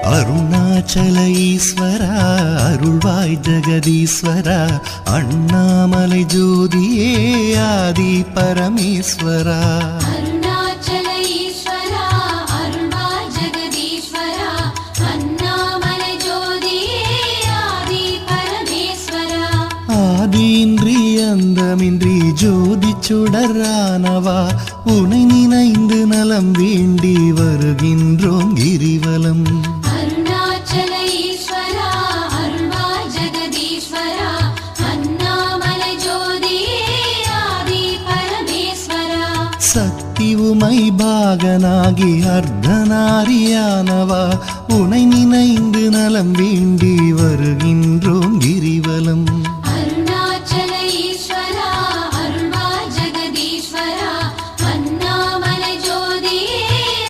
அருணாச்சல ஈஸ்வரா அருள்வாய் ஜெகதீஸ்வரா அண்ணாமலை ஜோதியே ஆதி பரமேஸ்வரா அருணாச்சல ஈஸ்வரா அருள்வாய் ஜெகதீஸ்வரா அண்ணாமலை ஜோதியே ஆதி பரமேஸ்வரா ஆதியின்றி அந்தமின்றி ஜோதி சுடரானவா உனை நினைந்து நலம் வேண்டி வருகின்றோம் கிரிவலம் அருணாச்சல ஈஸ்வரா அருள்வாய் ஜெகதீஸ்வரா அண்ணாமலை ஜோதியே ஆதி பரமேஸ்வரா சக்தி உமை பாகனாகி அர்த்தநாரியானவா உனை நினைந்து நலம் வேண்டி வருகின்றோம் கிரிவலம்